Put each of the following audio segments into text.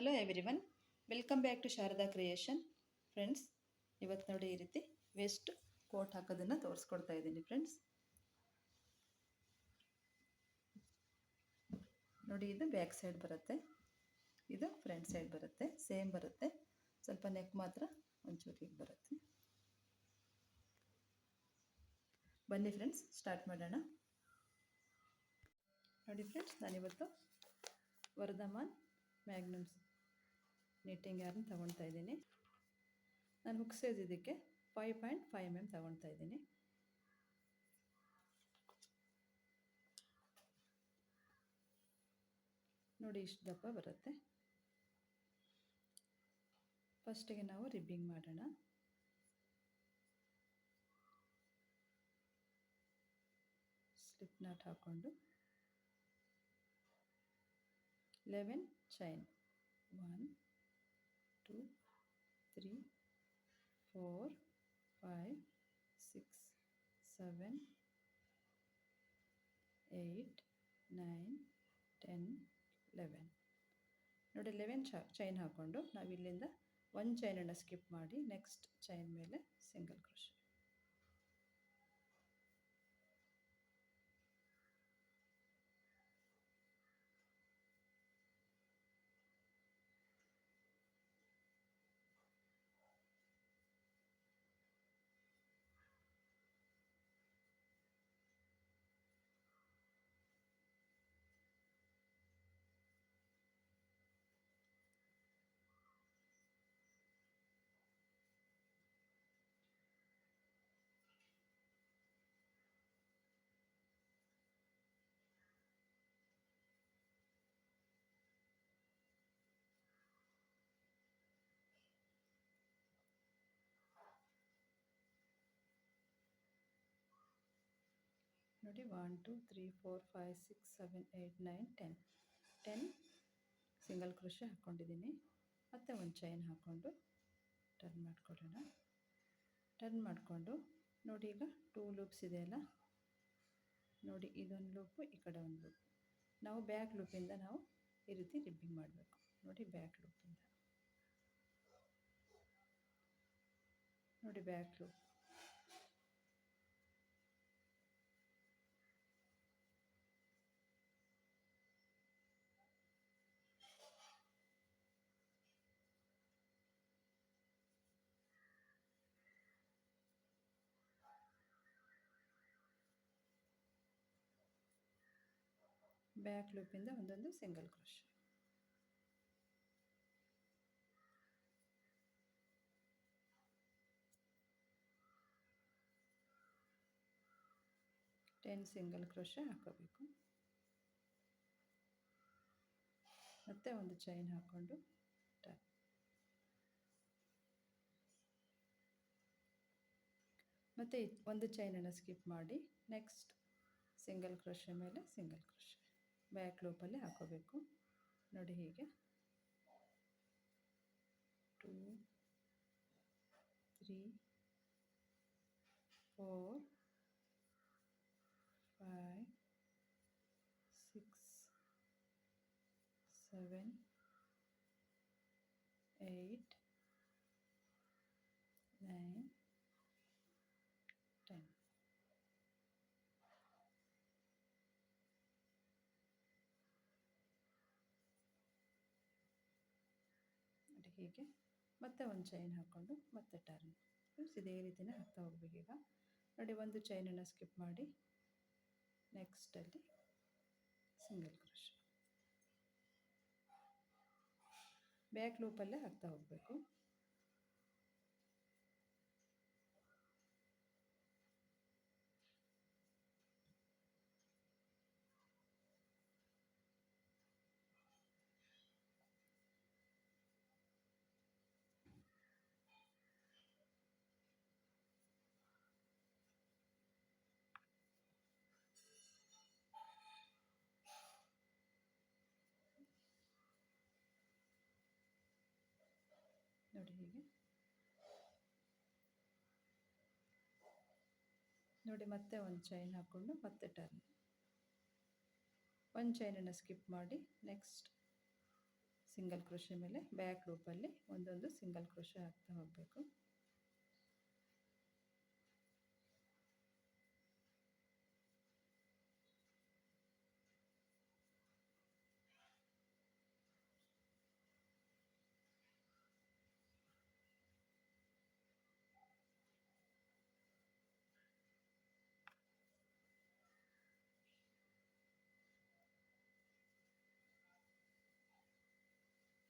Hello everyone, welcome back to Sharada creation. Friends, ಇವತ್ತು ನೋಡಿ ಈ ರೀತಿ ವೇಸ್ಟ್ ಕೋಟ್ ಹಾಕೋದನ್ನು ತೋರಿಸ್ಕೊಡ್ತಾ ಇದ್ದೀನಿ. ಫ್ರೆಂಡ್ಸ್ ನೋಡಿ, ಇದು ಬ್ಯಾಕ್ ಸೈಡ್ ಬರುತ್ತೆ, ಇದು ಫ್ರಂಟ್ ಸೈಡ್ ಬರುತ್ತೆ, ಸೇಮ್ ಬರುತ್ತೆ. ಸ್ವಲ್ಪ ನೆಕ್ ಮಾತ್ರ ಒಂಚೂರು ಹೀಗೆ ಬರುತ್ತೆ. ಬನ್ನಿ ಫ್ರೆಂಡ್ಸ್, ಸ್ಟಾರ್ಟ್ ಮಾಡೋಣ. ನೋಡಿ ಫ್ರೆಂಡ್ಸ್, ನಾನಿವತ್ತು ವರ್ಧಮಾನ್ ಮ್ಯಾಗ್ನಮ್ಸ್ ನಿಟ್ಟಿಂಗ್ ಯಾರನ್ನ ತಗೊಳ್ತಾ ಇದ್ದೀನಿ. ನಾನು ಹುಕ್ ಸೈಜ್ ಇದಕ್ಕೆ 5.5 mm ತಗೊಳ್ತಾ ಇದ್ದೀನಿ. ನೋಡಿ, ಇಷ್ಟು ದಪ್ಪ ಬರುತ್ತೆ. ಫಸ್ಟಿಗೆ ನಾವು ರಿಬ್ಬಿಂಗ್ ಮಾಡೋಣ. ಸ್ಲಿಪ್ ನಾಟ್ ಹಾಕ್ಕೊಂಡು 11 ಚೈನ್, 1 2 3 4 5 6 7 8 9 10 11. ನೋಡಿ, 11 ಚೈನ್ ಹಾಕ್ಕೊಂಡು ನಾವು ಇಲ್ಲಿಂದ ಒಂದು ಚೈನನ್ನು ಸ್ಕಿಪ್ ಮಾಡಿ ನೆಕ್ಸ್ಟ್ ಚೈನ್ ಮೇಲೆ ಸಿಂಗಲ್ ಕ್ರೋಶೆ. ನೋಡಿ, 1 2 3 4 5 6 7 8 9 10 ಸಿಂಗಲ್ ಕ್ರೋಶೆ ಹಾಕ್ಕೊಂಡಿದ್ದೀನಿ. ಮತ್ತು ಒಂದು ಚೈನ್ ಹಾಕ್ಕೊಂಡು ಟರ್ನ್ ಮಾಡಿಕೊಡೋಣ. ಟರ್ನ್ ಮಾಡಿಕೊಂಡು ನೋಡಿ, ಈಗ 2 ಲೂಪ್ಸ್ ಇದೆಯಲ್ಲ, ನೋಡಿ ಇದೊಂದು ಲೂಪು, ಈ ಕಡೆ ಒಂದು ಲೂಪ್. ನಾವು ಬ್ಯಾಕ್ ಲೂಪಿಂದ ನಾವು ಈ ರೀತಿ ರಿಬ್ಬಿಂಗ್ ಮಾಡಬೇಕು. ನೋಡಿ, ಬ್ಯಾಕ್ ಲೂಪಿಂದ ನೋಡಿ, ಬ್ಯಾಕ್ ಲೂಪ್. ಬ್ಯಾಕ್ ಲೂಪಿಂದ ಒಂದೊಂದು single crochet. Ten single crochet ಹಾಕೋಬೇಕು. ಮತ್ತೆ ಒಂದು ಚೈನ್ ಹಾಕ್ಕೊಂಡು ಟರ್ನ್. ಮತ್ತು ಒಂದು ಚೈನನ್ನು ಸ್ಕಿಪ್ ಮಾಡಿ ನೆಕ್ಸ್ಟ್ ಸಿಂಗಲ್ ಕ್ರೋಶೆ ಮೇಲೆ ಸಿಂಗಲ್ ಕ್ರೋಶೆ ಬ್ಯಾಕ್ ಲೂಪಲ್ಲಿ ಹಾಕೋಬೇಕು. ನೋಡಿ, ಹೀಗೆ 2 3 4 5 6 7 8 9 10. ನೋಡಿ, ಹೀಗೆ ಮತ್ತೆ ಒಂದು ಚೈನ್ ಹಾಕ್ಕೊಂಡು ಮತ್ತೆ ಟರ್ನ್. ಇದೇ ರೀತಿಯೇ ಹಾಕ್ತಾ ಹೋಗ್ಬೇಕು. ಈಗ ನೋಡಿ, ಒಂದು ಚೈನನ್ನು ಸ್ಕಿಪ್ ಮಾಡಿ ನೆಕ್ಸ್ಟಲ್ಲಿ ಸಿಂಗಲ್ ಕ್ರೋಶೆ ಬ್ಯಾಕ್ ಲೂಪಲ್ಲೇ ಹಾಕ್ತಾ ಹೋಗಬೇಕು. ನೋಡಿ, ಹೀಗೆ ನೋಡಿ, ಮತ್ತೆ ಒಂದು ಚೈನ್ ಹಾಕ್ಕೊಂಡು ಮತ್ತೆ ಟರ್ನ್. ಒಂದು ಚೈನನ್ನು ಸ್ಕಿಪ್ ಮಾಡಿ ನೆಕ್ಸ್ಟ್ ಸಿಂಗಲ್ ಕ್ರೋಶೆ ಮೇಲೆ ಬ್ಯಾಕ್ ಲೂಪಲ್ಲಿ ಒಂದೊಂದು ಸಿಂಗಲ್ ಕ್ರೋಶೆ ಹಾಕ್ತಾ ಹೋಗಬೇಕು.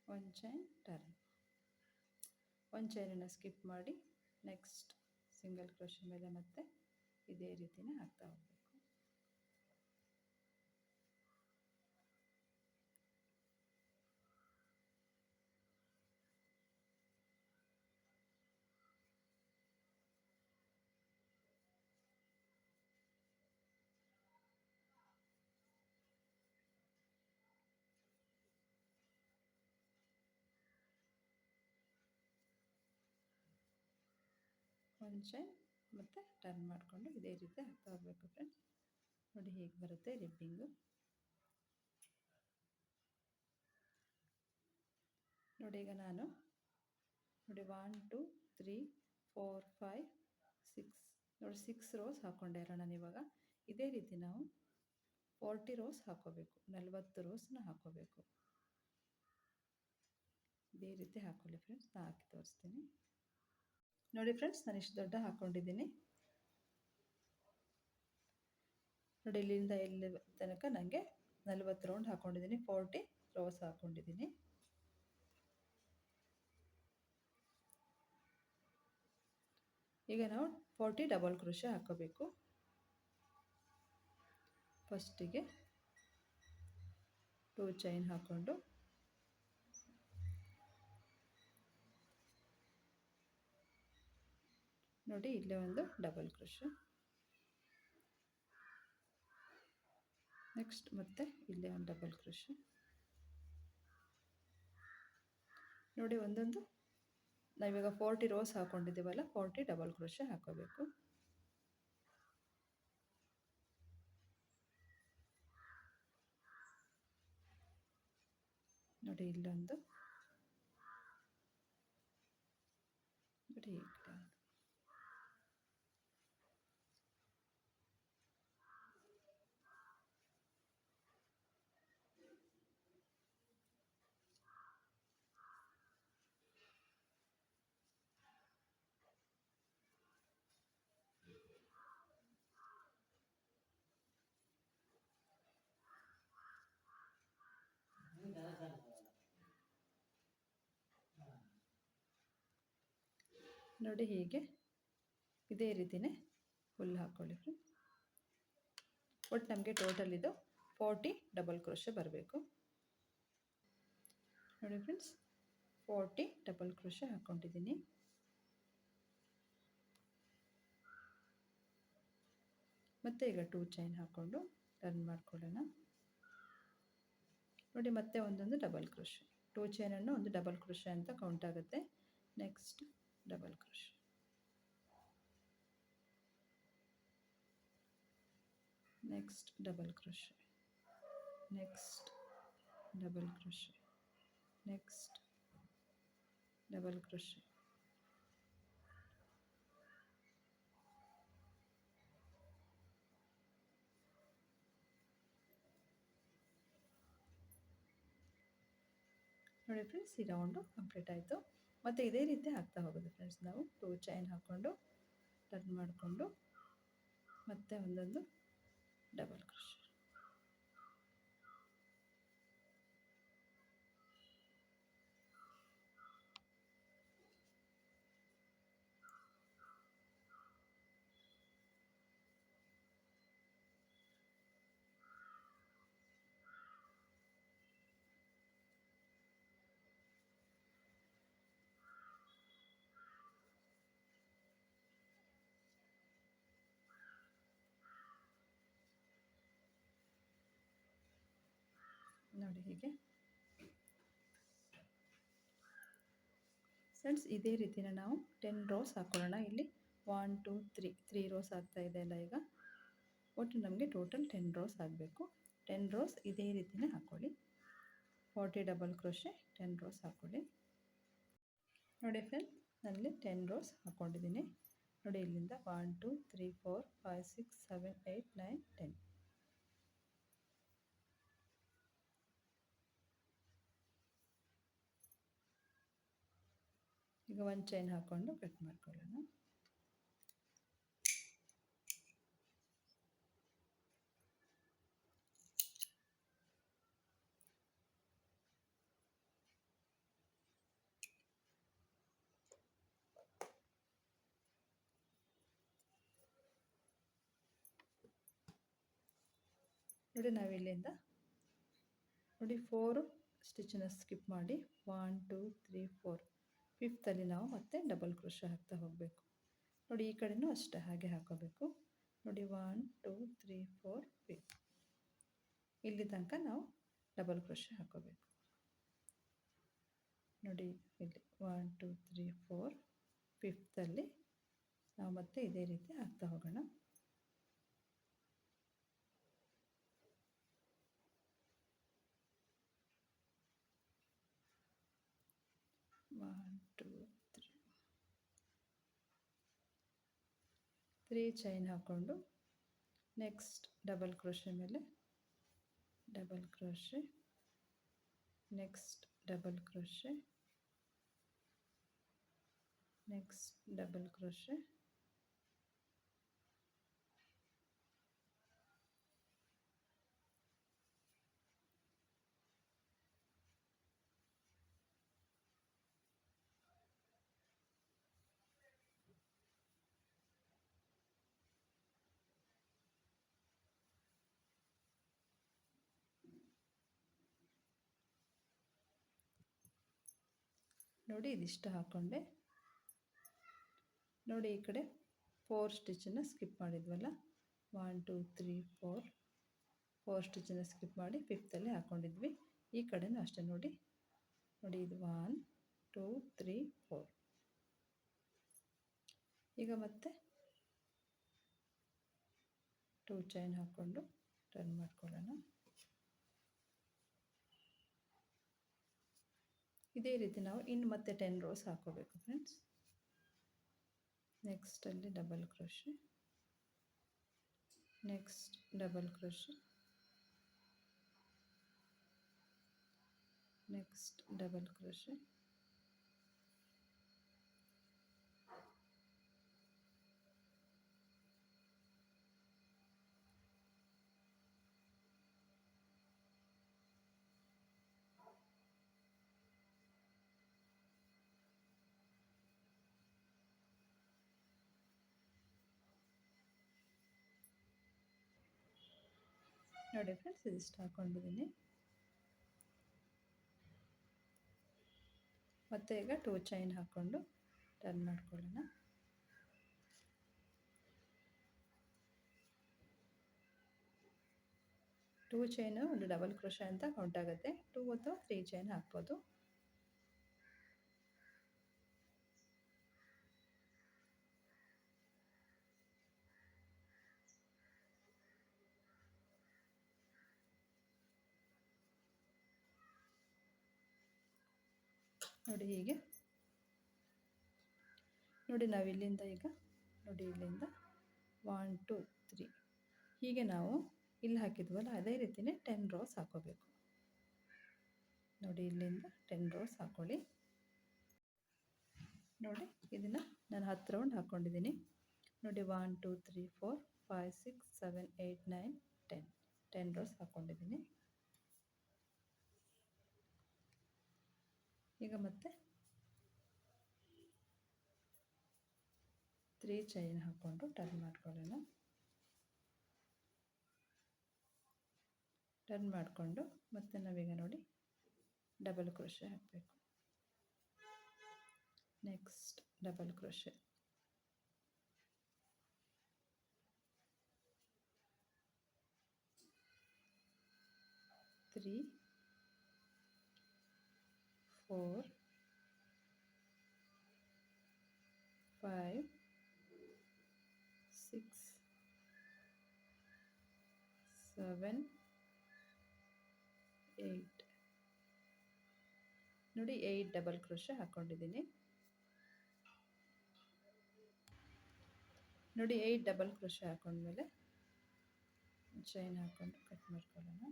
ಒಂದು ಚೈನ್ ಟರ್ನ್, ಒಂದು ಚೈನನ್ನು ಸ್ಕಿಪ್ ಮಾಡಿ ನೆಕ್ಸ್ಟ್ ಸಿಂಗಲ್ ಕ್ರೋಶೆ ಮೇಲೆ ಮತ್ತೆ ಇದೇ ರೀತಿನೇ ಹಾಕ್ತಾ ಹೋಗಬೇಕು. ಒಂದು ಚೈನ್ ಮತ್ತು ಟರ್ನ್ ಮಾಡಿಕೊಂಡು ಇದೇ ರೀತಿ ಹಾಕ್ತಾ ಹೋಗಬೇಕು ಫ್ರೆಂಡ್ಸ್. ನೋಡಿ ಹೇಗೆ ಬರುತ್ತೆ ರಿಬ್ಬಿಂಗು. ನೋಡಿ ಈಗ ನಾನು ನೋಡಿ 1 2 3 4 5 6 ನೋಡಿ 6 ರೋಸ್ ಹಾಕ್ಕೊಂಡೆ ಅಲ್ಲ ನಾನು. ಇವಾಗ ಇದೇ ರೀತಿ ನಾವು 40 ರೋಸ್ ಹಾಕ್ಕೋಬೇಕು, 40 ರೋಸ್ನ ಹಾಕ್ಕೋಬೇಕು. ಇದೇ ರೀತಿ ಹಾಕ್ಕೊಳ್ಳಿ ಫ್ರೆಂಡ್ಸ್. ನಾನು ಹಾಕಿ ತೋರಿಸ್ತೀನಿ ನೋಡಿ ಫ್ರೆಂಡ್ಸ್. ನಾನು ಇಷ್ಟು ದೊಡ್ಡ ಹಾಕ್ಕೊಂಡಿದ್ದೀನಿ ನೋಡಿ. ಇಲ್ಲಿಂದ ಇಲ್ಲಿ ತನಕ ನನಗೆ 40 ರೌಂಡ್ ಹಾಕ್ಕೊಂಡಿದ್ದೀನಿ, 40 ರೋಸ್ ಹಾಕ್ಕೊಂಡಿದ್ದೀನಿ. ಈಗ ನಾವು 40 ಡಬಲ್ ಕ್ರೋಶೆ ಹಾಕೋಬೇಕು. ಫಸ್ಟಿಗೆ 2 ಚೈನ್ ಹಾಕ್ಕೊಂಡು ನೋಡಿ ಇಲ್ಲೇ ಒಂದು ಡಬಲ್ ಕ್ರೋಶೆ, ನೆಕ್ಸ್ಟ್ ಮತ್ತೆ ಇಲ್ಲೇ ಒಂದು ಡಬಲ್ ಕ್ರೋಶೆ. ನೋಡಿ ಒಂದೊಂದು ನಾವಿವಾಗ 40 ರೋಸ್ ಹಾಕ್ಕೊಂಡಿದ್ದೀವಲ್ಲ, 40 ಡಬಲ್ ಕ್ರೋಶೆ ಹಾಕೋಬೇಕು. ನೋಡಿ ಇಲ್ಲೊಂದು, ನೋಡಿ ಈ ಕಡೆ ಒಂದು. ನೋಡಿ ಹೀಗೆ ಇದೇ ರೀತಿನೇ ಫುಲ್ ಹಾಕ್ಕೊಳ್ಳಿ ಫ್ರೆಂಡ್ಸ್. ಒಟ್ಟು ನಮಗೆ ಟೋಟಲ್ ಇದು 40 ಡಬಲ್ ಕ್ರೋಶೆ ಬರಬೇಕು. ನೋಡಿ ಫ್ರೆಂಡ್ಸ್, 40 ಡಬಲ್ ಕ್ರೋಶೆ ಹಾಕ್ಕೊಂಡಿದ್ದೀನಿ. ಮತ್ತೆ ಈಗ 2 ಚೈನ್ ಹಾಕ್ಕೊಂಡು ಟರ್ನ್ ಮಾಡ್ಕೊಳ್ಳೋಣ. ನೋಡಿ ಮತ್ತೆ ಒಂದೊಂದು ಡಬಲ್ ಕ್ರೋಶೆ, 2 ಚೈನನ್ನು ಒಂದು ಡಬಲ್ ಕ್ರೋಶೆ ಅಂತ ಕೌಂಟ್ ಆಗುತ್ತೆ. Next double crochet, next double crochet, next double crochet, next double crochet. ನೋಡಿ ಫ್ರೆಂಡ್ಸ್, ಈ ರೌಂಡು ಕಂಪ್ಲೀಟ್ ಆಯಿತು. ಮತ್ತು ಇದೇ ರೀತಿ ಹಾಕ್ತಾ ಹೋಗೋದು ಫ್ರೆಂಡ್ಸ್. ನಾವು 2 ಚೈನ್ ಹಾಕ್ಕೊಂಡು ಟರ್ನ್ ಮಾಡಿಕೊಂಡು ಮತ್ತೆ ಒಂದೊಂದು ಡಬಲ್ ಕ್ರೋಶೆ. ನೋಡಿ ಹೀಗೆ ಫ್ರೆಂಡ್ಸ್. ಇದೇ ರೀತಿನ ನಾವು 10 ರೋಸ್ ಹಾಕ್ಕೊಳ್ಳೋಣ. ಇಲ್ಲಿ 1 2 3 ರೋಸ್ ಆಗ್ತಾ ಇದೆ ಅಲ್ಲ. ಈಗ ಒಟ್ಟು ನಮಗೆ ಟೋಟಲ್ 10 ರೋಸ್ ಆಗಬೇಕು. 10 ರೋಸ್ ಇದೇ ರೀತಿನೇ ಹಾಕ್ಕೊಳ್ಳಿ. 40 ಡಬಲ್ ಕ್ರೋಶೆ 10 ರೋಸ್ ಹಾಕ್ಕೊಳ್ಳಿ. ನೋಡಿ ಫ್ರೆಂಡ್ಸ್, ನಾನಿಲ್ಲಿ 10 ರೋಸ್ ಹಾಕ್ಕೊಂಡಿದ್ದೀನಿ. ನೋಡಿ ಇಲ್ಲಿಂದ 1 2 3 4 5 6 7 8 9 10. ಈಗ ಒಂದು ಚೈನ್ ಹಾಕ್ಕೊಂಡು ಕಟ್ ಮಾಡ್ಕೊಳ್ಳೋಣ. ನೋಡಿ ನಾವಿಲ್ಲಿಂದ ನೋಡಿ 4 ಸ್ಟಿಚ್ಚನ್ನು ಸ್ಕಿಪ್ ಮಾಡಿ 1 2 3 4 ಫಿಫ್ತಲ್ಲಿ ನಾವು ಮತ್ತೆ ಡಬಲ್ ಕ್ರೋಶೆ ಹಾಕ್ತಾ ಹೋಗಬೇಕು. ನೋಡಿ ಈ ಕಡೆನೂ ಅಷ್ಟೇ ಹಾಗೆ ಹಾಕೋಬೇಕು. ನೋಡಿ 1 2 3 4 5 ಇಲ್ಲಿ ತನಕ ನಾವು ಡಬಲ್ ಕ್ರೋಶೆ ಹಾಕೋಬೇಕು. ನೋಡಿ ಇಲ್ಲಿ 1 2 3 4 ಫಿಫ್ತಲ್ಲಿ ನಾವು ಮತ್ತೆ ಇದೇ ರೀತಿ ಹಾಕ್ತಾ ಹೋಗೋಣ. ತ್ರೀ ಚೈನ್ ಹಾಕ್ಕೊಂಡು ನೆಕ್ಸ್ಟ್ ಡಬಲ್ ಕ್ರೋಶೆ ಮೇಲೆ double crochet, next double crochet, next double crochet, ನೋಡಿ ಇದಿಷ್ಟು ಹಾಕ್ಕೊಂಡೆ. ನೋಡಿ ಈ ಕಡೆ 4 ಸ್ಟಿಚ್ಚನ್ನು ಸ್ಕಿಪ್ ಮಾಡಿದ್ವಲ್ಲ, 1 2 3 4 ಸ್ಟಿಚ್ಚನ್ನು ಸ್ಕಿಪ್ ಮಾಡಿ ಫಿಫ್ತಲ್ಲಿ ಹಾಕ್ಕೊಂಡಿದ್ವಿ. ಈ ಕಡೆನೂ ಅಷ್ಟೇ ನೋಡಿ ಇದು 1 2 3 4. ಈಗ ಮತ್ತೆ 2 ಚೈನ್ ಹಾಕ್ಕೊಂಡು ಟರ್ನ್ ಮಾಡ್ಕೊಳ್ಳೋಣ. ಇದೇ ರೀತಿ ನಾವು ಇನ್ನು ಮತ್ತೆ 10 ರೋಸ್ ಹಾಕೋಬೇಕು ಫ್ರೆಂಡ್ಸ್. ನೆಕ್ಸ್ಟಲ್ಲಿ double crochet, next double crochet, next double crochet, ನೋಡಿ ಫ್ರೆಂಡ್ಸ್ ಇದಿಷ್ಟು ಹಾಕ್ಕೊಂಡಿದ್ದೀನಿ. ಮತ್ತೆ ಈಗ 2 ಚೈನ್ ಹಾಕ್ಕೊಂಡು ಟರ್ನ್ ಮಾಡ್ಕೊಳ್ಳೋಣ. ಟೂ ಚೈನು ಒಂದು ಡಬಲ್ ಕ್ರೋಶೆ ಅಂತ ಕೌಂಟ್ ಆಗುತ್ತೆ. 2 ಅಥವಾ 3 ಚೈನ್ ಹಾಕ್ಬೋದು. ನೋಡಿ ಹೀಗೆ ನೋಡಿ ನಾವು ಇಲ್ಲಿಂದ ಈಗ ನೋಡಿ ಇಲ್ಲಿಂದ 1 2 3 ಹೀಗೆ ನಾವು ಇಲ್ಲಿ ಹಾಕಿದ್ವಲ್ಲ ಅದೇ ರೀತಿಯೇ 10 ರೋಸ್ ಹಾಕೋಬೇಕು. ನೋಡಿ ಇಲ್ಲಿಂದ 10 ರೋಸ್ ಹಾಕ್ಕೊಳ್ಳಿ. ನೋಡಿ ಇದನ್ನು ನಾನು 10 ರೌಂಡ್ ಹಾಕ್ಕೊಂಡಿದ್ದೀನಿ. ನೋಡಿ 1 2 3 4 5 6 7 8 9 10 ರೋಸ್ ಹಾಕ್ಕೊಂಡಿದ್ದೀನಿ. ಈಗ ಮತ್ತೆ 3 ಚೈನ್ ಹಾಕ್ಕೊಂಡು ಟರ್ನ್ ಮಾಡ್ಕೊಳ್ಳೋಣ. ಟರ್ನ್ ಮಾಡಿಕೊಂಡು ಮತ್ತೆ ನಾವೀಗ ನೋಡಿ ಡಬಲ್ ಕ್ರೋಶೆ ಹಾಕಬೇಕು. ನೆಕ್ಸ್ಟ್ ಡಬಲ್ ಕ್ರೋಶೆ, ತ್ರೀ 4 5 6 7 8 ನೋಡಿ 8 ಡಬಲ್ ಕ್ರೋಶೆ ಹಾಕ್ಕೊಂಡಿದ್ದೀನಿ. ನೋಡಿ 8 ಡಬಲ್ ಕ್ರೋಶೆ ಹಾಕೊಂಡ್ಮೇಲೆ ಚೈನ್ ಹಾಕ್ಕೊಂಡು ಕಟ್ ಮಾಡ್ಕೊಳ್ಳೋಣ.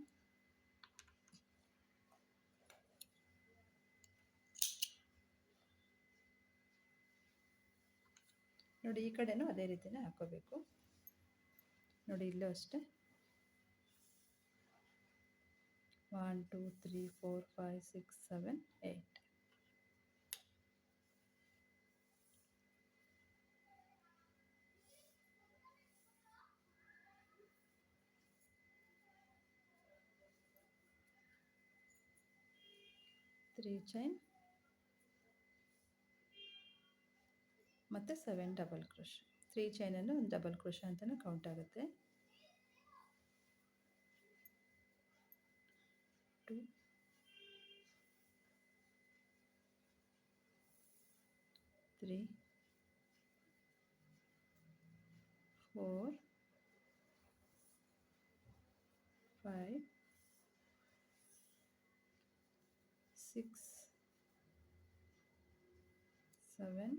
ನೋಡಿ ಈ ಕಡೆನೂ ಅದೇ ರೀತಿನೇ ಹಾಕೋಬೇಕು. ನೋಡಿ ಇಲ್ಲೂ ಅಷ್ಟೇ 1 2 3 4 5 6 7 8. ತ್ರೀ ಚೈನ್ ಮತ್ತು 7 ಡಬಲ್ ಕ್ರೋಶ್. 3 ಚೈನನ್ನು ಒಂದು ಡಬಲ್ ಕ್ರೋಶ್ ಅಂತಲೂ ಕೌಂಟ್ ಆಗುತ್ತೆ. 2 3 4 5 6 7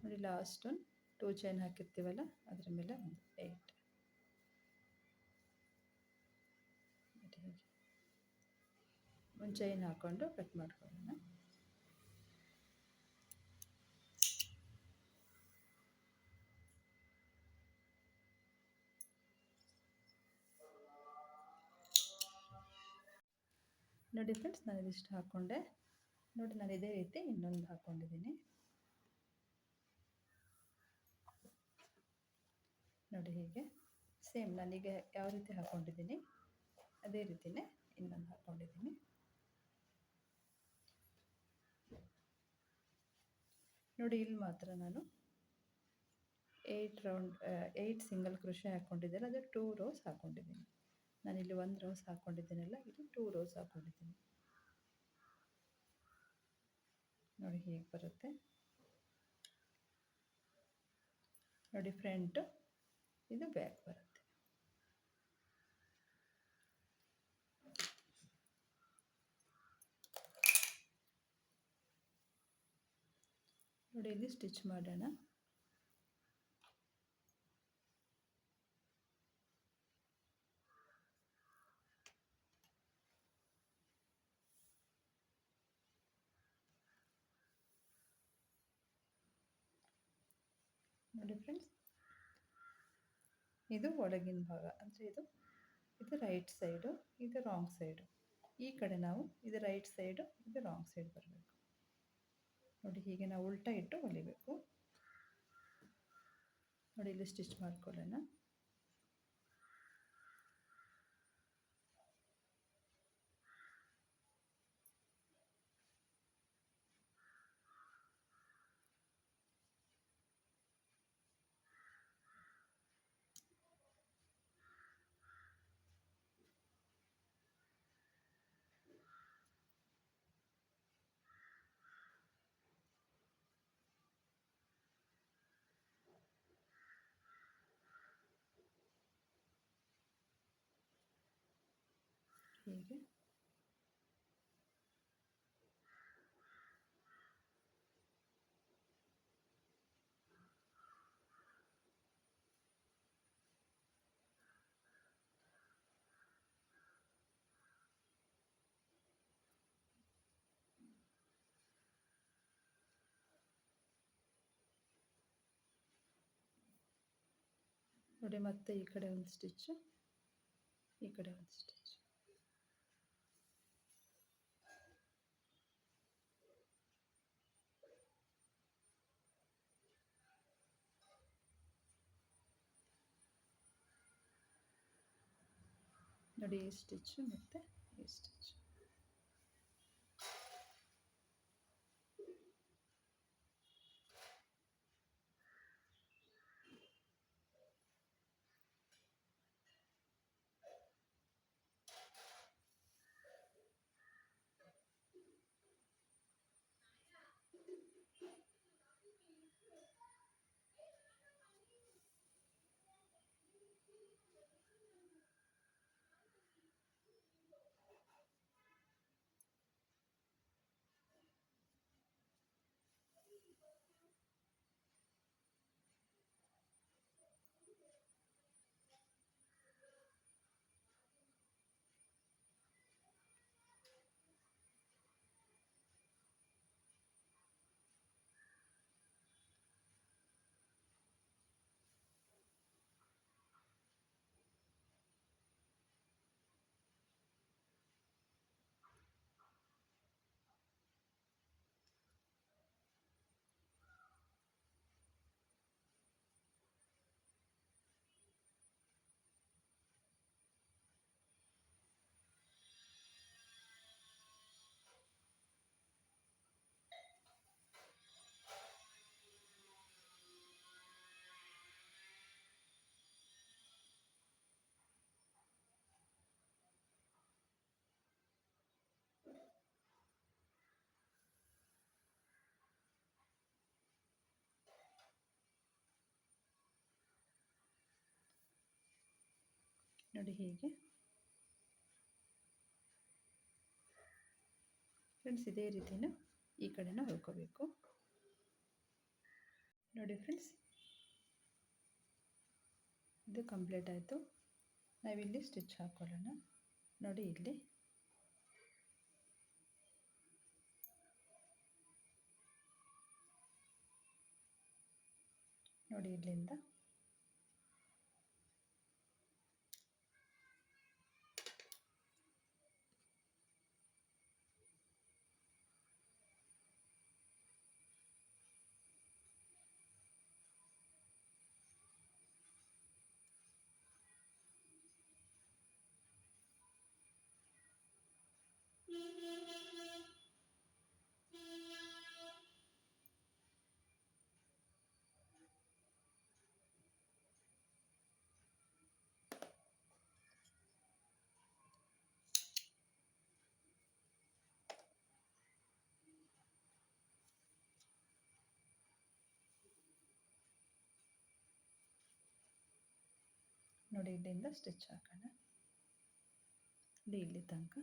ನೋಡಿ ಲಾಸ್ಟ್ ಒಂದು 2 ಚೈನ್ ಹಾಕಿರ್ತೀವಲ್ಲ ಅದರ ಮೇಲೆ ಒಂದು 8. ಒಂದು ಚೈನ್ ಹಾಕ್ಕೊಂಡು ಕಟ್ ಮಾಡ್ಕೊಳ್ಳೋಣ. ನೋಡಿ ಫ್ರೆಂಡ್ಸ್, ನಾನು ಇದಿಷ್ಟು ಹಾಕ್ಕೊಂಡೆ. ನೋಡಿ ನಾನು ಇದೇ ರೀತಿ ಇನ್ನೊಂದು ಹಾಕ್ಕೊಂಡಿದ್ದೀನಿ. ನೋಡಿ ಹೀಗೆ ಸೇಮ್ ನಾನೀಗ ಯಾವ ರೀತಿ ಹಾಕ್ಕೊಂಡಿದ್ದೀನಿ ಅದೇ ರೀತಿಯೇ ಇನ್ನೊಂದು ಹಾಕ್ಕೊಂಡಿದ್ದೀನಿ. ನೋಡಿ ಇಲ್ಲಿ ಮಾತ್ರ ನಾನು 8 ಸಿಂಗಲ್ ಕ್ರೋಶೆ ಹಾಕ್ಕೊಂಡಿದ್ದೇನೆ. ಅದು 2 ರೋಸ್ ಹಾಕ್ಕೊಂಡಿದ್ದೀನಿ. ನಾನಿಲ್ಲಿ 1 ರೋಸ್ ಹಾಕ್ಕೊಂಡಿದ್ದೀನಲ್ಲ, ಇಲ್ಲಿ 2 ರೋಸ್ ಹಾಕ್ಕೊಂಡಿದ್ದೀನಿ. ನೋಡಿ ಹೀಗೆ ಬರುತ್ತೆ. ನೋಡಿ ಫ್ರಂಟು, ಇದು ಬ್ಯಾಕ್ ಬರುತ್ತೆ. ನೋಡಿ ಇಲ್ಲಿ ಸ್ಟಿಚ್ ಮಾಡೋಣ. ನೋಡಿ ಫ್ರೆಂಡ್ಸ್, ಇದು ಒಳಗಿನ ಭಾಗ, ಅಂದರೆ ಇದು ರೈಟ್ ಸೈಡು, ಇದು ರಾಂಗ್ ಸೈಡು. ಈ ಕಡೆ ನಾವು ಇದು ರೈಟ್ ಸೈಡು, ಇದು ರಾಂಗ್ ಸೈಡ್ ಬರಬೇಕು. ನೋಡಿ ಹೀಗೆ ನಾವು ಉಲ್ಟಾ ಇಟ್ಟು ಹೊಲಿಬೇಕು. ನೋಡಿ ಇಲ್ಲಿ ಸ್ಟಿಚ್ ಮಾಡ್ಕೊಳ್ಳೋಣ. ಹೀಗೆ ನೋಡಿ, ಮತ್ತೆ ಈ ಕಡೆ ಒಂದು ಸ್ಟಿಚ್ಚು, ಈ ಕಡೆ ಒಂದು ಸ್ಟಿಚ್. ನೋಡಿ ಈ ಸ್ಟಿಚ್ಚು ಮತ್ತು ಈ ಸ್ಟಿಚ್. ನೋಡಿ ಹೀಗೆ ಫ್ರೆಂಡ್ಸ್. ಇದೇ ರೀತಿನ ಈ ಕಡೆನ ಹೊಲ್ಕೋಬೇಕು. ನೋಡಿ ಫ್ರೆಂಡ್ಸ್, ಇದು ಕಂಪ್ಲೀಟ್ ಆಯಿತು. ನಾವಿಲ್ಲಿ ಸ್ಟಿಚ್ ಹಾಕ್ಕೊಳ್ಳೋಣ. ನೋಡಿ ಇಲ್ಲಿ ನೋಡಿ ಇಲ್ಲಿಂದ ನೋಡಿ ಇಲ್ಲಿಂದ ಸ್ಟಿಚ್ ಹಾಕೋಣ. ಇಲ್ಲಿ ತನಕ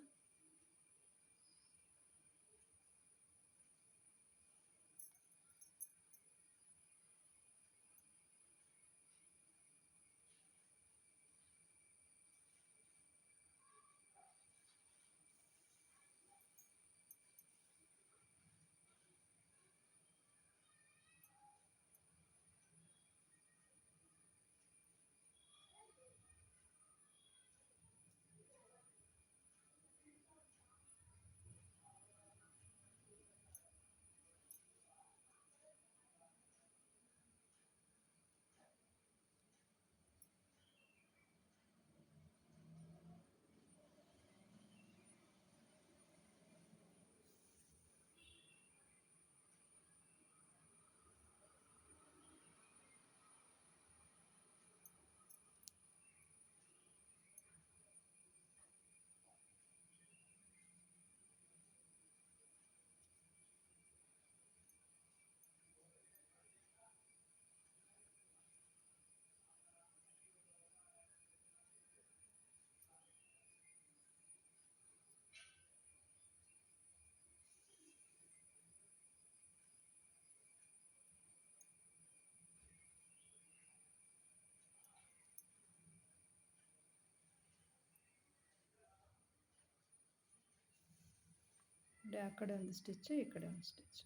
ಆ ಕಡೆ ಒಂದು ಸ್ಟಿಚ್ಚು, ಈ ಕಡೆ ಒಂದು ಸ್ಟಿಚ್.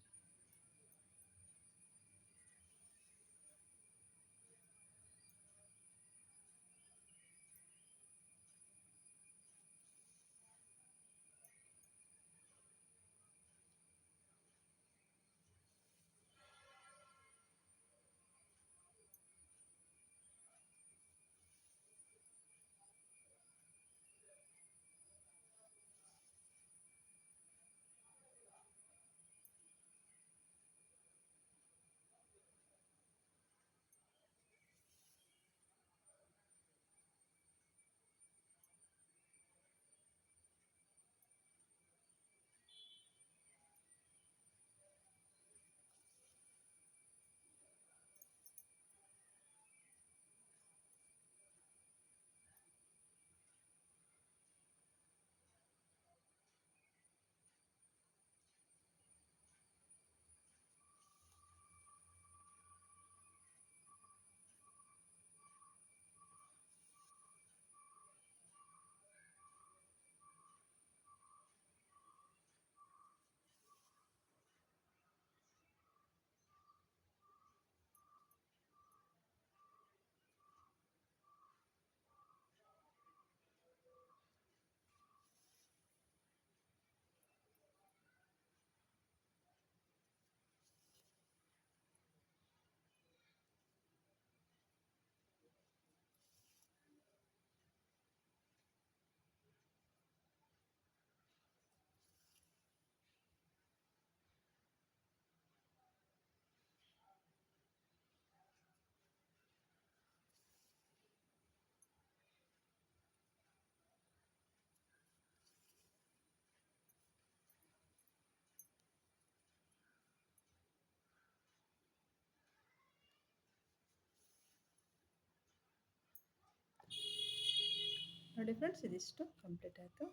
ನೋಡಿ ಫ್ರೆಂಡ್ಸ್, ಇದಿಷ್ಟು ಕಂಪ್ಲೀಟ್ ಆಯಿತು.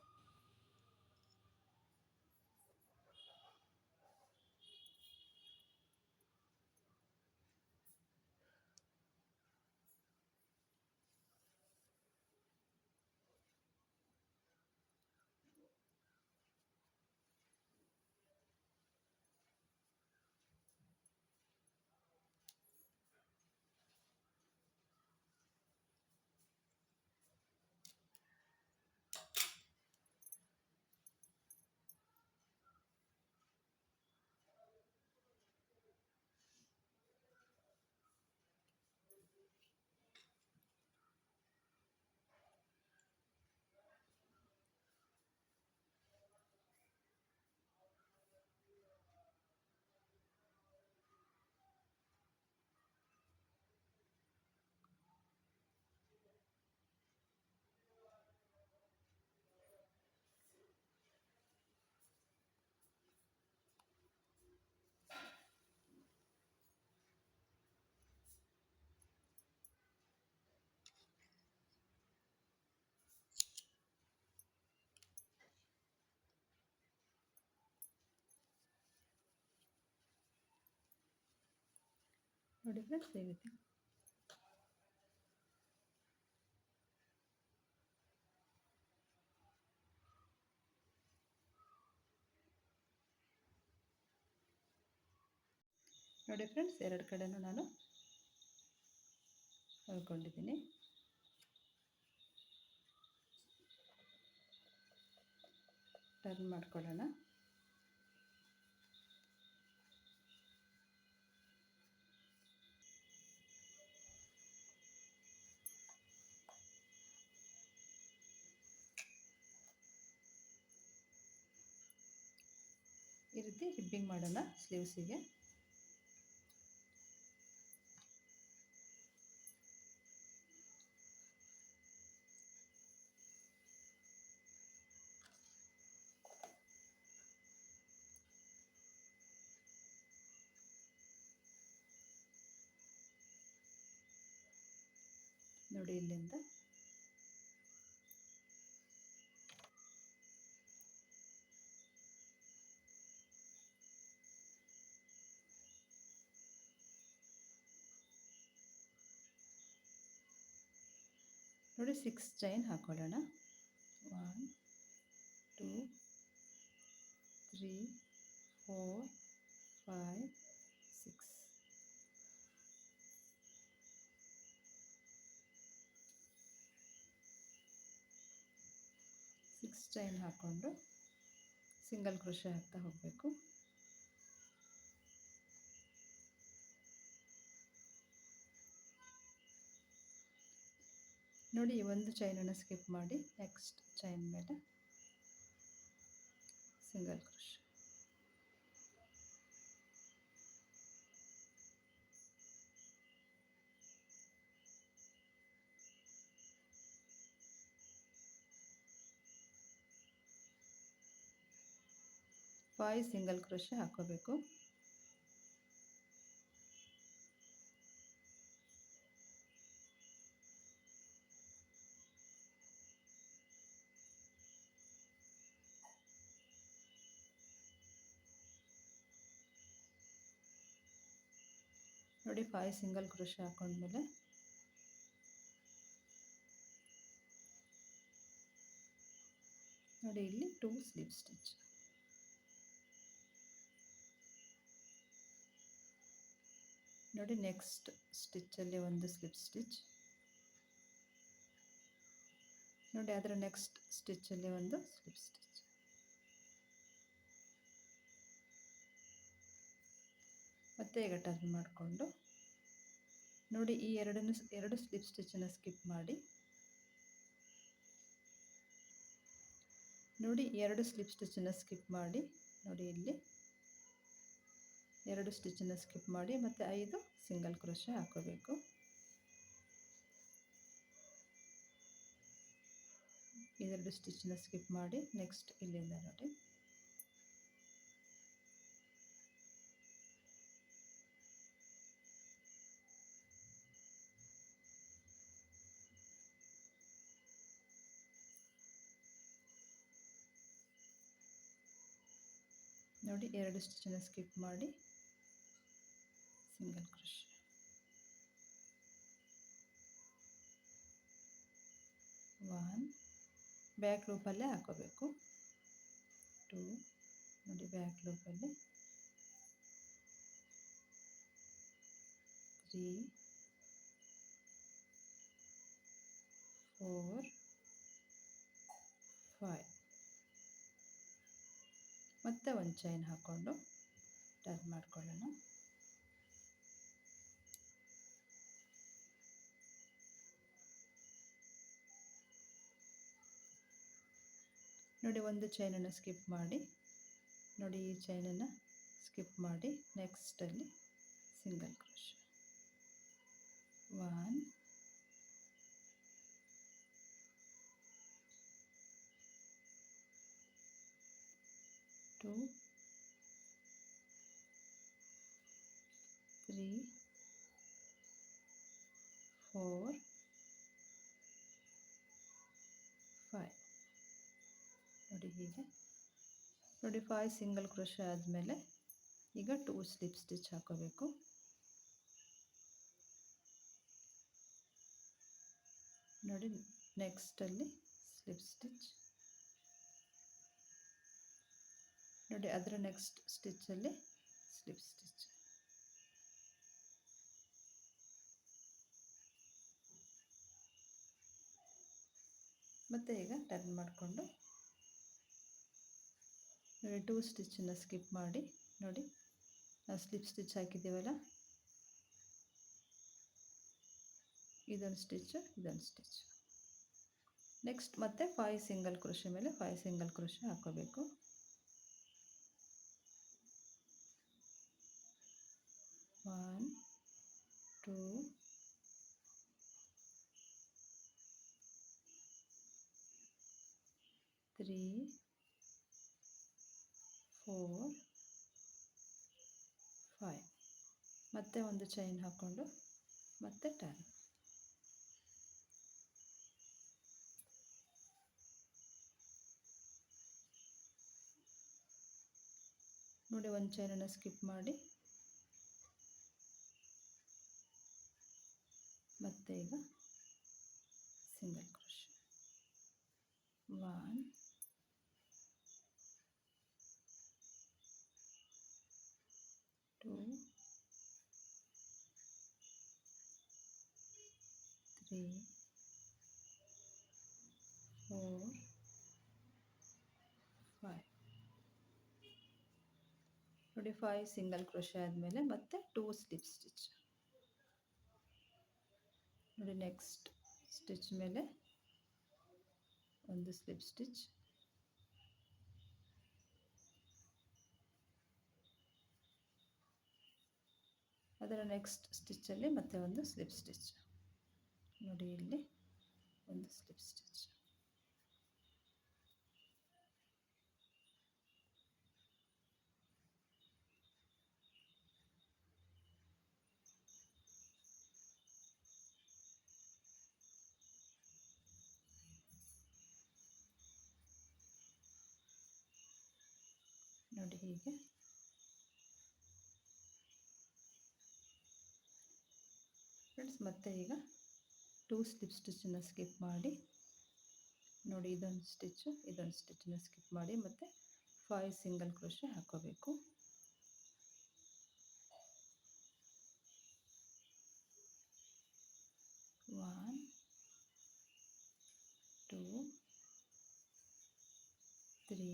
ನೋಡಿ ಫ್ರೆಂಡ್ಸ್, ಈ ರೀತಿ ನೋಡಿ ಫ್ರೆಂಡ್ಸ್, ಎರಡು ಕಡೆನೂ ನಾನು ಹೊಲ್ಕೊಂಡಿದ್ದೀನಿ. ಟರ್ನ್ ಮಾಡ್ಕೊಳ್ಳೋಣ. ಈ ರೀತಿ ರಿಬ್ಬಿಂಗ್ ಮಾಡೋಣ ಸ್ಲೀವ್ಸಿಗೆ. ನೋಡಿ ಇಲ್ಲಿಂದ ನೋಡಿ 6 ಚೈನ್ ಹಾಕೊಳ್ಳೋಣ. 1 2 3 4 5 6. ಚೈನ್ ಹಾಕ್ಕೊಂಡು ಸಿಂಗಲ್ ಕ್ರೋಶೆ ಹಾಕ್ತಾ ಹೋಗಬೇಕು. ನೋಡಿ, ಒಂದು ಚೈನನ್ನು ಸ್ಕಿಪ್ ಮಾಡಿ ನೆಕ್ಸ್ಟ್ ಚೈನ್ ಮೇಲೆ single crochet. Five single crochet ಹಾಕೋಬೇಕು. ನೋಡಿ, 5 ಸಿಂಗಲ್ ಕ್ರೋಶೆ ಹಾಕೊಂಡ್ಮೇಲೆ ನೋಡಿ ಇಲ್ಲಿ 2 ಸ್ಲಿಪ್ ಸ್ಟಿಚ್. ನೋಡಿ, ನೆಕ್ಸ್ಟ್ ಸ್ಟಿಚ್ಚಲ್ಲಿ ಒಂದು ಸ್ಲಿಪ್ ಸ್ಟಿಚ್. ನೋಡಿ, ಅದರ ನೆಕ್ಸ್ಟ್ ಸ್ಟಿಚ್ಚಲ್ಲಿ ಒಂದು ಸ್ಲಿಪ್ ಸ್ಟಿಚ್. ಮತ್ತೆ ಈಗ ಟರ್ನ್ ಮಾಡಿಕೊಂಡು ನೋಡಿ, ಈ ಎರಡು ಸ್ಲಿಪ್ ಸ್ಟಿಚ್ಚನ್ನು ಸ್ಕಿಪ್ ಮಾಡಿ ನೋಡಿ, ಎರಡು ಸ್ಲಿಪ್ ಸ್ಟಿಚ್ಚನ್ನು ಸ್ಕಿಪ್ ಮಾಡಿ ನೋಡಿ, ಇಲ್ಲಿ ಎರಡು ಸ್ಟಿಚ್ಚನ್ನು ಸ್ಕಿಪ್ ಮಾಡಿ ಮತ್ತೆ 5 ಸಿಂಗಲ್ ಕ್ರೋಶೆ ಹಾಕೋಬೇಕು. ಇದೆರಡು ಸ್ಟಿಚ್ಚನ್ನು ಸ್ಕಿಪ್ ಮಾಡಿ ನೆಕ್ಸ್ಟ್ ಇಲ್ಲಿಂದ ನೋಡಿ ನೋಡಿ 2 ಸ್ಟಿಚ್ಚನ್ನು ಸ್ಕಿಪ್ ಮಾಡಿ ಸಿಂಗಲ್ ಕ್ರೋಶೆ. 1 ಬ್ಯಾಕ್ ಲೂಪಲ್ಲೇ ಹಾಕೋಬೇಕು. 2 ನೋಡಿ ಬ್ಯಾಕ್ ಲೂಪಲ್ಲಿ 3 4 5 ಮತ್ತೆ ಒಂದು ಚೈನ್ ಹಾಕ್ಕೊಂಡು ಟರ್ನ್ ಮಾಡ್ಕೊಳ್ಳೋಣ. ನೋಡಿ ಒಂದು ಚೈನನ್ನು ಸ್ಕಿಪ್ ಮಾಡಿ, ನೋಡಿ ಈ ಚೈನನ್ನು ಸ್ಕಿಪ್ ಮಾಡಿ ನೆಕ್ಸ್ಟಲ್ಲಿ ಸಿಂಗಲ್ ಕ್ರೋಶೆ. 1 2 3 4 5 ನೋಡಿ ಹೀಗೆ. ನೋಡಿ 5 ಸಿಂಗಲ್ ಕ್ರೋಶೆ ಆದಮೇಲೆ ಈಗ 2 ಸ್ಲಿಪ್ ಸ್ಟಿಚ್ ಹಾಕೋಬೇಕು. ನೋಡಿ ನೆಕ್ಸ್ಟಲ್ಲಿ ಸ್ಲಿಪ್ ಸ್ಟಿಚ್, ನೋಡಿ ಅದರ ನೆಕ್ಸ್ಟ್ ಸ್ಟಿಚ್ಚಲ್ಲಿ ಸ್ಲಿಪ್ ಸ್ಟಿಚ್. ಮತ್ತು ಈಗ ಟರ್ನ್ ಮಾಡಿಕೊಂಡು ನೋಡಿ 2 ಸ್ಟಿಚ್ಚನ್ನು ಸ್ಕಿಪ್ ಮಾಡಿ, ನೋಡಿ ನಾವು ಸ್ಲಿಪ್ ಸ್ಟಿಚ್ ಹಾಕಿದ್ದೀವಲ್ಲ, ಇದೊಂದು ಸ್ಟಿಚ್ಚು ಇದೊಂದು ಸ್ಟಿಚ್. ನೆಕ್ಸ್ಟ್ ಮತ್ತೆ 5 ಸಿಂಗಲ್ ಕ್ರೋಶೆ ಮೇಲೆ 5 ಸಿಂಗಲ್ ಕ್ರೋಶೆ ಹಾಕೋಬೇಕು. 1 2 3 4 5 ಮತ್ತೆ ಒಂದು ಚೈನ್ ಹಾಕ್ಕೊಂಡು ಮತ್ತೆ ಟರ್ನ್. ನೋಡಿ ಒಂದು ಚೈನನ್ನು ಸ್ಕಿಪ್ ಮಾಡಿ ಮತ್ತೆ ಈಗ ಸಿಂಗಲ್ ಕ್ರೋಶೆ. 1 2 3 4 5 ನೋಡಿ 5 ಸಿಂಗಲ್ ಕ್ರೋಶೆ ಆದಮೇಲೆ ಮತ್ತೆ 2 ಸ್ಲಿಪ್ ಸ್ಟಿಚ್. ನೋಡಿ ನೆಕ್ಸ್ಟ್ ಸ್ಟಿಚ್ ಮೇಲೆ ಒಂದು ಸ್ಲಿಪ್ ಸ್ಟಿಚ್, ಅದರ ನೆಕ್ಸ್ಟ್ ಸ್ಟಿಚ್ಚಲ್ಲಿ ಮತ್ತೆ ಒಂದು ಸ್ಲಿಪ್ ಸ್ಟಿಚ್. ನೋಡಿ ಇಲ್ಲಿ ಒಂದು ಸ್ಲಿಪ್ ಸ್ಟಿಚ್. ನೋಡಿ ಹೀಗೆ. ಫ್ರೆಂಡ್ಸ್ ಮತ್ತೆ ಈಗ 2 ಸ್ಲಿಪ್ ಸ್ಟಿಚ್ಚನ್ನು ಸ್ಕಿಪ್ ಮಾಡಿ, ನೋಡಿ ಇದೊಂದು ಸ್ಟಿಚ್ಚು ಇದೊಂದು ಸ್ಟಿಚ್ಚನ್ನು ಸ್ಕಿಪ್ ಮಾಡಿ ಮತ್ತೆ 5 ಸಿಂಗಲ್ ಕ್ರೋಶೆ ಹಾಕೋಬೇಕು. 1 2 3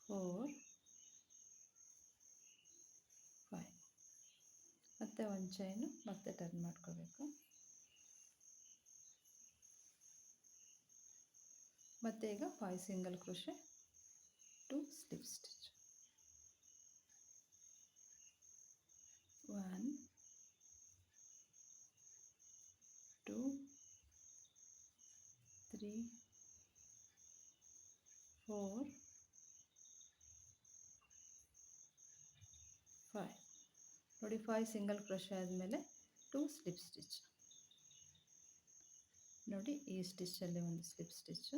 4 5 ಮತ್ತೆ ಒಂದು ಚೈನು ಮತ್ತೆ ಟರ್ನ್ ಮಾಡ್ಕೋಬೇಕು. ಮತ್ತೆ ಈಗ 5 ಸಿಂಗಲ್ ಕ್ರೋಶೆ 2 ಸ್ಲಿಪ್ ಸ್ಟಿಚ್. 1 2 3 4 5 ನೋಡಿ 5 ಸಿಂಗಲ್ ಕ್ರೋಶೆ ಆದಮೇಲೆ 2 ಸ್ಲಿಪ್ ಸ್ಟಿಚ್. ನೋಡಿ ಈ ಸ್ಟಿಚ್ಚಲ್ಲಿ ಒಂದು ಸ್ಲಿಪ್ ಸ್ಟಿಚ್ಚು,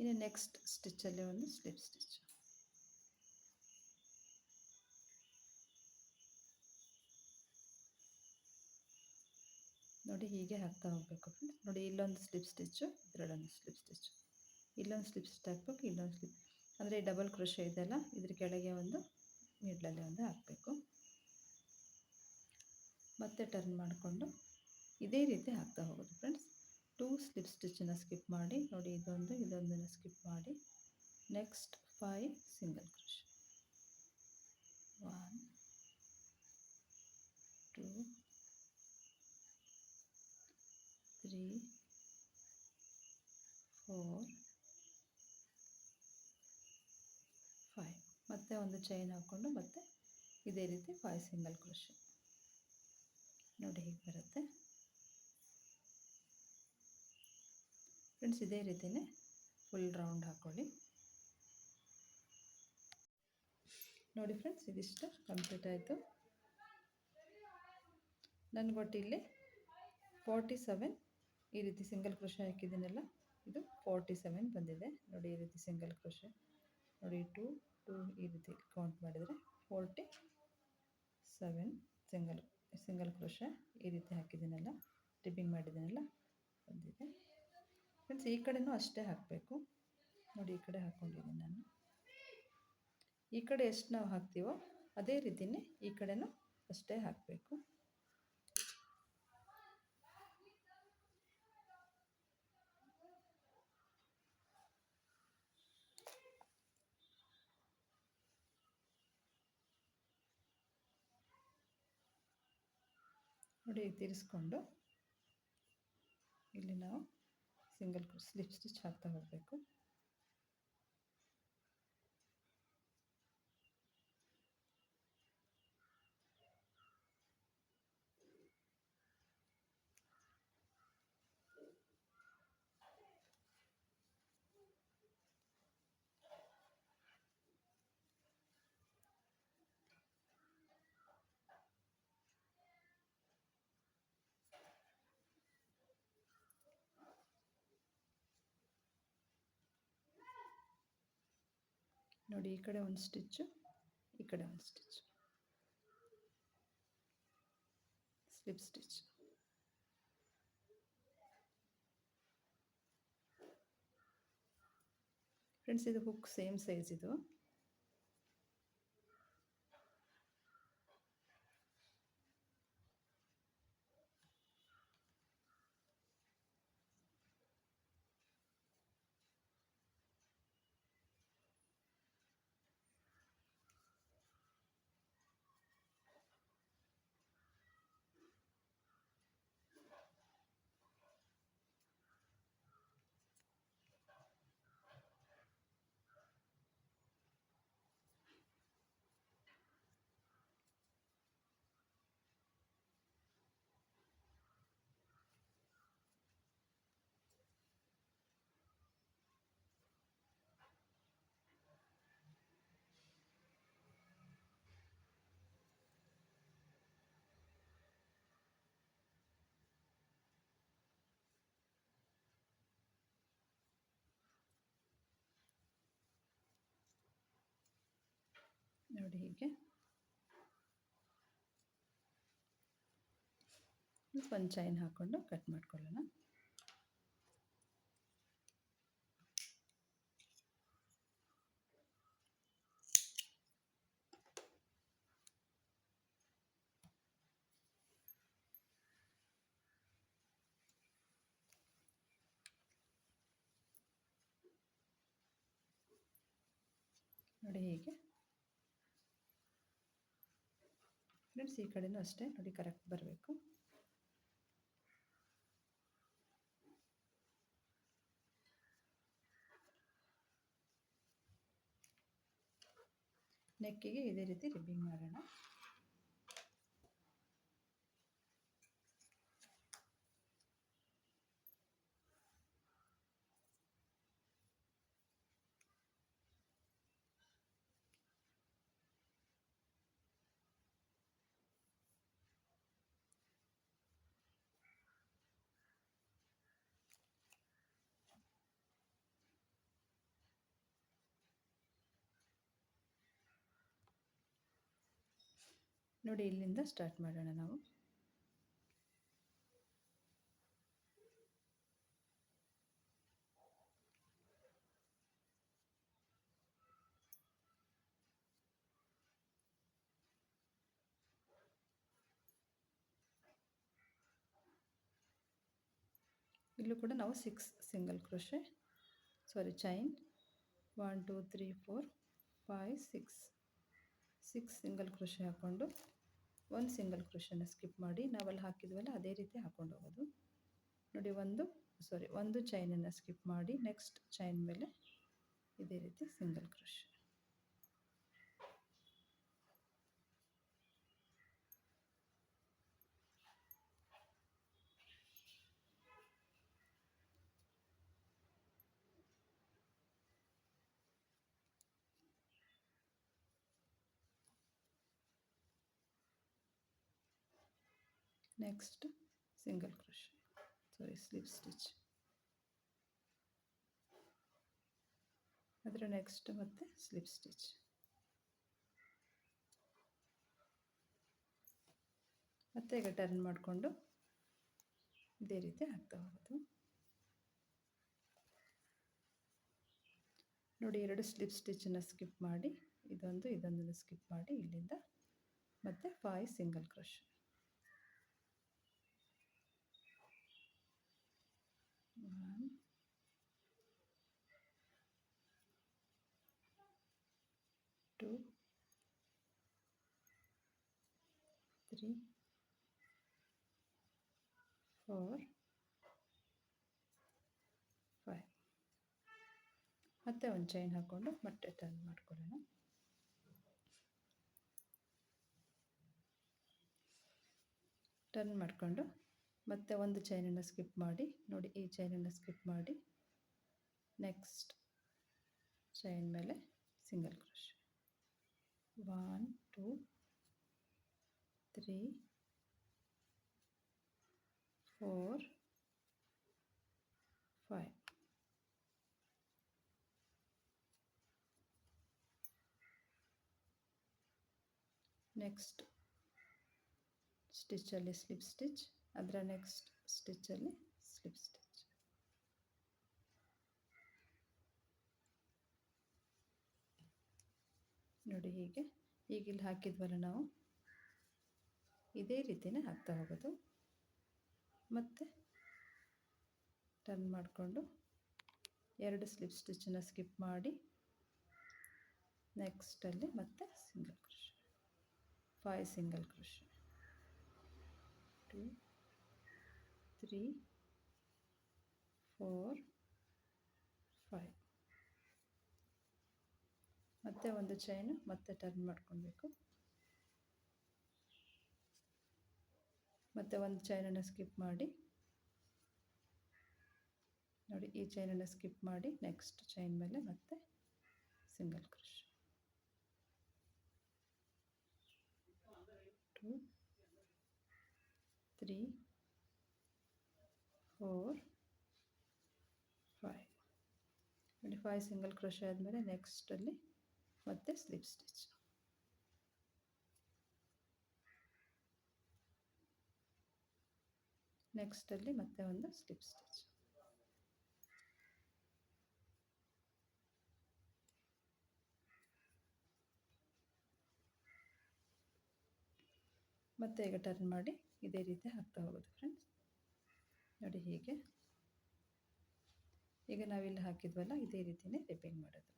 ಇನ್ನು ನೆಕ್ಸ್ಟ್ ಸ್ಟಿಚ್ಚಲ್ಲಿ ಒಂದು ಸ್ಲಿಪ್ ಸ್ಟಿಚ್. ನೋಡಿ ಹೀಗೆ ಹಾಕ್ತಾ ಹೋಗಬೇಕು ಫ್ರೆಂಡ್ಸ್. ನೋಡಿ ಇಲ್ಲೊಂದು ಸ್ಲಿಪ್ ಸ್ಟಿಚ್ಚು, ಇದರಲ್ಲೊಂದು ಸ್ಲಿಪ್ ಸ್ಟಿಚ್ಚು, ಇಲ್ಲೊಂದು ಸ್ಲಿಪ್ ಸ್ಟಿಚ್ ಹಾಕಬೇಕು, ಇಲ್ಲೊಂದು ಸ್ಲಿಪ್ ಅಂದರೆ ಡಬಲ್ ಕ್ರೋಶೆ ಇದೆಯಲ್ಲ ಇದ್ರ ಕೆಳಗೆ ಒಂದು, ಮಿಡ್ಲಲ್ಲಿ ಒಂದು ಹಾಕಬೇಕು. ಮತ್ತೆ ಟರ್ನ್ ಮಾಡಿಕೊಂಡು ಇದೇ ರೀತಿ ಹಾಕ್ತಾ ಹೋಗೋದು ಫ್ರೆಂಡ್ಸ್. 2 ಸ್ಲಿಪ್ ಸ್ಟಿಚ್ಚನ್ನು ಸ್ಕಿಪ್ ಮಾಡಿ, ನೋಡಿ ಇದೊಂದನ್ನು ಸ್ಕಿಪ್ ಮಾಡಿ, ನೆಕ್ಸ್ಟ್ 5 ಸಿಂಗಲ್ ಕ್ರೋಶೆ, 1 2 3 4 5 ಮತ್ತೆ ಒಂದು ಚೈನ್ ಹಾಕ್ಕೊಂಡು ಮತ್ತೆ ಇದೇ ರೀತಿ 5 ಸಿಂಗಲ್ ಕ್ರೋಶೆ. ನೋಡಿ ಹೀಗೆ ಬರುತ್ತೆ ಫ್ರೆಂಡ್ಸ್. ಇದೇ ರೀತಿಯೇ ಫುಲ್ ರೌಂಡ್ ಹಾಕ್ಕೊಳ್ಳಿ. ನೋಡಿ ಫ್ರೆಂಡ್ಸ್, ಇದಿಷ್ಟು ಕಂಪ್ಲೀಟ್ ಆಯಿತು. ನನಗೊಟ್ಟು ಇಲ್ಲಿ 47 ಈ ರೀತಿ ಸಿಂಗಲ್ ಕ್ರೋಶೆ ಹಾಕಿದ್ದೀನಲ್ಲ, ಇದು 47 ಬಂದಿದೆ. ನೋಡಿ ಈ ರೀತಿ ಸಿಂಗಲ್ ಕ್ರೋಶೆ, ನೋಡಿ 2 ಈ ರೀತಿ ಕೌಂಟ್ ಮಾಡಿದರೆ 47 ಸಿಂಗಲ್ ಕ್ರೋಶೆ ಈ ರೀತಿ ಹಾಕಿದ್ದೀನಲ್ಲ, ಟಿಪ್ಪಿಂಗ್ ಮಾಡಿದ್ದೀನಲ್ಲ ಬಂದಿದೆ ಫ್ರೆಂಡ್ಸ್. ಈ ಕಡೆನೂ ಅಷ್ಟೇ ಹಾಕಬೇಕು. ನೋಡಿ ಈ ಕಡೆ ಹಾಕ್ಕೊಂಡಿದ್ದೀನಿ ನಾನು. ಈ ಕಡೆ ಎಷ್ಟು ನಾವು ಹಾಕ್ತೀವೋ ಅದೇ ರೀತಿಯೇ ಈ ಕಡೆನೂ ಅಷ್ಟೇ ಹಾಕಬೇಕು. ನೋಡಿ ತಿರ್ಸ್ಕೊಂಡು ಇಲ್ಲಿ ನಾವು ಸಿಂಗಲ್ ಸ್ಲಿಪ್ ಸ್ಟಿಚ್ ಹಾಕ್ತಾ ಹೋಗಬೇಕು. ನೋಡಿ ಈ ಕಡೆ ಒಂದು ಸ್ಟಿಚ್ಚು, ಈ ಕಡೆ ಒಂದು ಸ್ಟಿಚ್, ಸ್ಲಿಪ್ ಸ್ಟಿಚ್. ಫ್ರೆಂಡ್ಸ್ ಇದು ಹುಕ್ ಸೇಮ್ ಸೈಜ್ ಇದು. ನೋಡಿ ಹೀಗೆ ಒಂದು ಚೈನ್ ಹಾಕ್ಕೊಂಡು ಕಟ್ ಮಾಡ್ಕೊಳ್ಳೋಣ. ನೋಡಿ ಹೀಗೆ ಫ್ರೆಂಡ್ಸ್, ಈ ಕಡೆನೂ ಅಷ್ಟೇ ನೋಡಿ ಕರೆಕ್ಟ್ ಬರಬೇಕು. ನೆಕ್ಕಿಗೆ ಇದೇ ರೀತಿ ರಿಬ್ಬಿಂಗ್ ಮಾಡೋಣ. ನೋಡಿ ಇಲ್ಲಿಂದ ಸ್ಟಾರ್ಟ್ ಮಾಡೋಣ ನಾವು. ಇಲ್ಲೂ ಕೂಡ ನಾವು 6 single crochet chain 1 2 3 4 5 6 single crochet ಹಾಕ್ಕೊಂಡು ಒಂದು ಸಿಂಗಲ್ ಕ್ರೋಶೆನ ಸ್ಕಿಪ್ ಮಾಡಿ ನಾವಲ್ಲಿ ಹಾಕಿದ್ವಲ್ಲ ಅದೇ ರೀತಿ ಹಾಕ್ಕೊಂಡು ಹೋಗೋದು. ನೋಡಿ ಒಂದು ಚೈನನ್ನು ಸ್ಕಿಪ್ ಮಾಡಿ ನೆಕ್ಸ್ಟ್ ಚೈನ್ ಮೇಲೆ ಇದೇ ರೀತಿ single crochet. Next single crochet slip stitch, ಅದರ ನೆಕ್ಸ್ಟ್ ಮತ್ತೆ ಸ್ಲಿಪ್ ಸ್ಟಿಚ್. ಮತ್ತೆ ಈಗ ಟರ್ನ್ ಮಾಡಿಕೊಂಡು ಇದೇ ರೀತಿ ಹಾಕ್ತಾ ಹೋಗೋದು. ನೋಡಿ 2 ಸ್ಲಿಪ್ ಸ್ಟಿಚ್ಚನ್ನು ಸ್ಕಿಪ್ ಮಾಡಿ ಇದೊಂದನ್ನು ಸ್ಕಿಪ್ ಮಾಡಿ ಇಲ್ಲಿಂದ ಮತ್ತೆ 5 ಸಿಂಗಲ್ ಕ್ರೋಶೆ. 1 2 3 4 5 ಮತ್ತೆ ಒಂದು ಚೈನ್ ಹಾಕ್ಕೊಂಡು ಮತ್ತೆ ಟರ್ನ್ ಮಾಡ್ಕೊಳ್ಳೋಣ. ಟರ್ನ್ ಮಾಡಿಕೊಂಡು ಮತ್ತೆ ಒಂದು ಚೈನನ್ನು ಸ್ಕಿಪ್ ಮಾಡಿ ನೋಡಿ ಈ ಚೈನನ್ನು ಸ್ಕಿಪ್ ಮಾಡಿ ನೆಕ್ಸ್ಟ್ ಚೈನ್ ಮೇಲೆ ಸಿಂಗಲ್ ಕ್ರೋಶೆ 1 2 3 4 5 ನೆಕ್ಸ್ಟ್ ಸ್ಟಿಚ್ಚಲ್ಲಿ ಸ್ಲಿಪ್ ಸ್ಟಿಚ್, ಅದರ ನೆಕ್ಸ್ಟ್ ಸ್ಟಿಚ್ಚಲ್ಲಿ ಸ್ಲಿಪ್ ಸ್ಟಿಚ್. ನೋಡಿ ಹೀಗೆ ಈಗಿಲ್ಲಿ ಹಾಕಿದ್ವಲ್ಲ ನಾವು ಇದೇ ರೀತಿಯೇ ಹಾಕ್ತಾ ಹೋಗೋದು. ಮತ್ತು ಟರ್ನ್ ಮಾಡಿಕೊಂಡು 2 ಸ್ಲಿಪ್ ಸ್ಟಿಚ್ಚನ್ನು ಸ್ಕಿಪ್ ಮಾಡಿ ನೆಕ್ಸ್ಟಲ್ಲಿ ಮತ್ತೆ ಸಿಂಗಲ್ ಕ್ರೋಶೆ 5 ಸಿಂಗಲ್ ಕ್ರೋಶೆ 2 3 4 5 ಮತ್ತೆ ಒಂದು ಚೈನು ಮತ್ತೆ ಟರ್ನ್ ಮಾಡ್ಕೊಳ್ಬೇಕು. ಮತ್ತೆ ಒಂದು ಚೈನನ್ನು ಸ್ಕಿಪ್ ಮಾಡಿ ನೋಡಿ ಈ ಚೈನನ್ನು ಸ್ಕಿಪ್ ಮಾಡಿ ನೆಕ್ಸ್ಟ್ ಚೈನ್ ಮೇಲೆ ಮತ್ತೆ ಸಿಂಗಲ್ ಕ್ರೋಶೆ 2 3 4 5 ನೋಡಿ 5 ಸಿಂಗಲ್ ಕ್ರೋಶೆ ಆದಮೇಲೆ ನೆಕ್ಸ್ಟಲ್ಲಿ ಮತ್ತೆ ಸ್ಲಿಪ್ ಸ್ಟಿಚ್. ನೆಕ್ಸ್ಟಲ್ಲಿ ಮತ್ತೆ ಒಂದು ಸ್ಲಿಪ್ ಸ್ಟಿಚ್. ಮತ್ತೆ ಈಗ ಟರ್ನ್ ಮಾಡಿ ಇದೇ ರೀತಿ ಹಾಕ್ತಾ ಹೋಗೋದು ಫ್ರೆಂಡ್ಸ್. ನೋಡಿ ಹೀಗೆ ಈಗ ನಾವಿಲ್ಲಿ ಹಾಕಿದ್ವಲ್ಲ ಇದೇ ರೀತಿಯೇ ರಿಪೀಟ್ ಮಾಡೋದು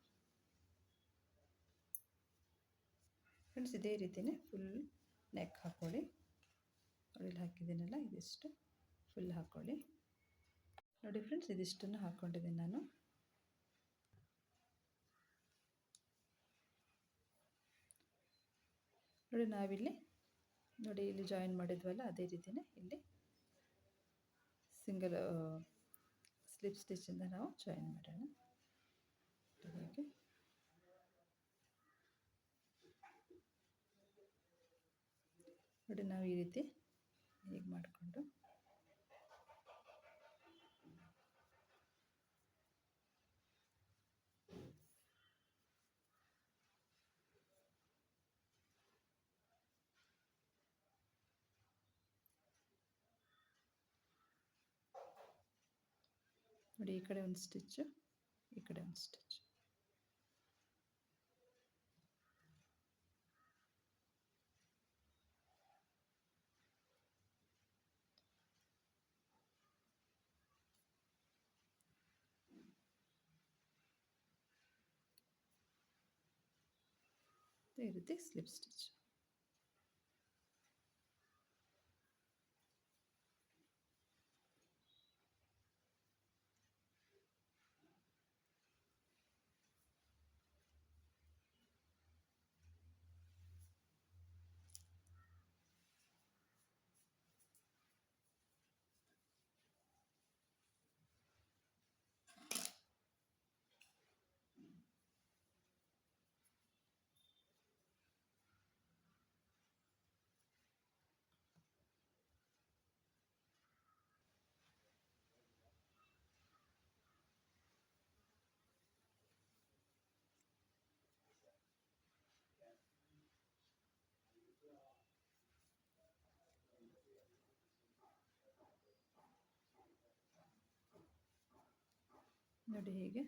ಫ್ರೆಂಡ್ಸ್. ಇದೇ ರೀತಿಯೇ ಫುಲ್ ನೆಕ್ ಹಾಕ್ಕೊಳ್ಳಿ. ಇಲ್ಲಿ ಹಾಕಿದ್ದೀನಲ್ಲ ಇದಿಷ್ಟು ಫುಲ್ ಹಾಕ್ಕೊಳ್ಳಿ. ನೋಡಿ ಫ್ರೆಂಡ್ಸ್ ಇದಿಷ್ಟನ್ನು ಹಾಕ್ಕೊಂಡಿದ್ದೀನಿ ನಾನು. ನೋಡಿ ನಾವಿಲ್ಲಿ ನೋಡಿ ಇಲ್ಲಿ ಜಾಯಿನ್ ಮಾಡಿದ್ವಲ್ಲ ಅದೇ ರೀತಿಯೇ ಇಲ್ಲಿ ಸಿಂಗಲ್ ಸ್ಲಿಪ್ ಸ್ಟಿಚ್ಚಿಂದ ನಾವು ಜಾಯಿನ್ ಮಾಡೋಣ. ಹೀಗೆ ನೋಡಿ ನಾವು ಈ ರೀತಿ ಹೀಗೆ ಮಾಡಿಕೊಂಡು ನೋಡಿ, ಈ ಕಡೆ ಒಂದು ಸ್ಟಿಚ್ಚು, ಈ ಕಡೆ ಒಂದು ಸ್ಟಿಚ್. ಈ ರೀತಿ ಸ್ಲಿಪ್ ಸ್ಟಿಚ್. ನೋಡಿ, ಹೀಗೆ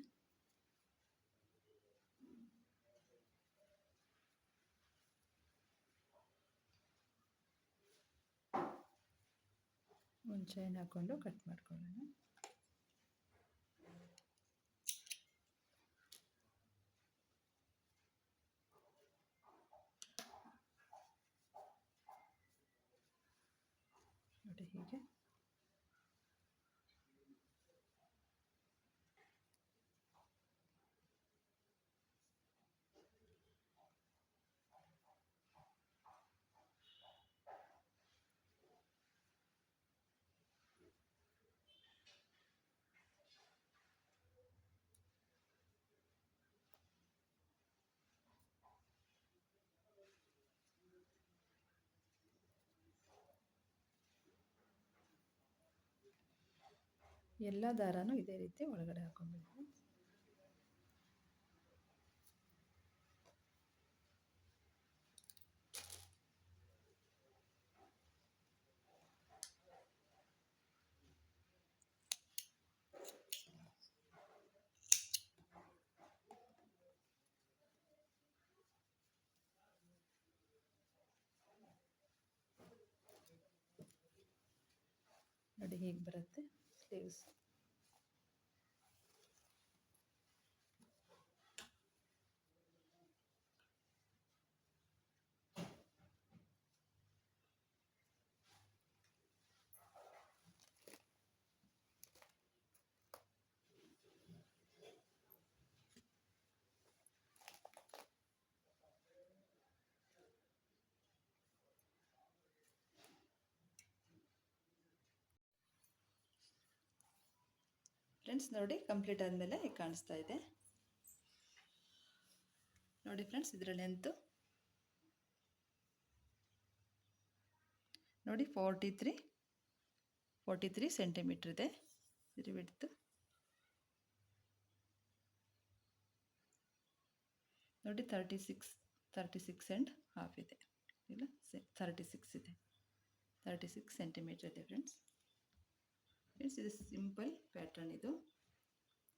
ಒಂದು ಚೈನ್ ಹಾಕ್ಕೊಂಡು ಕಟ್ ಮಾಡ್ಕೊಳ್ಳೋಣ. ನೋಡಿ, ಹೀಗೆ ಎಲ್ಲ ದಾರನೂ ಇದೇ ರೀತಿ ಒಳಗಡೆ ಹಾಕೊಂಡ್ಬಿಡ್ತೀನಿ. ನೋಡಿ, ಹೀಗೆ ಬರುತ್ತೆ ಸ್ಲೀವ್ಸ್. ಫ್ರೆಂಡ್ಸ್, ನೋಡಿ, ಕಂಪ್ಲೀಟ್ ಆದಮೇಲೆ ಈಗ ಕಾಣಿಸ್ತಾ ಇದೆ. ನೋಡಿ ಫ್ರೆಂಡ್ಸ್, ಇದರ ಲೆಂತು ನೋಡಿ 43 ಸೆಂಟಿಮೀಟ್ರ್ ಇದೆ. ಇದರ ವಿಡ್ತ್ ನೋಡಿ 36 ಆ್ಯಂಡ್ ಹಾಫ್ ಇದೆ. ಇಲ್ಲ, 36 ಇದೆ. 36 ಸೆಂಟಿಮೀಟ್ರ್ ಇದೆ ಫ್ರೆಂಡ್ಸ್. ಇದು ಸಿಂಪಲ್ ಪ್ಯಾಟ್ರನ್ ಇದು.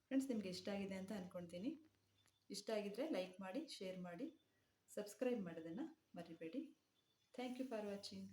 ಫ್ರೆಂಡ್ಸ್, ನಿಮಗೆ ಇಷ್ಟ ಆಗಿದೆ ಅಂತ ಅಂದ್ಕೊಳ್ತೀನಿ. ಇಷ್ಟ ಆಗಿದ್ದರೆ ಲೈಕ್ ಮಾಡಿ, ಶೇರ್ ಮಾಡಿ, ಸಬ್ಸ್ಕ್ರೈಬ್ ಮಾಡೋದನ್ನು ಮರಿಬೇಡಿ. Thank you for watching.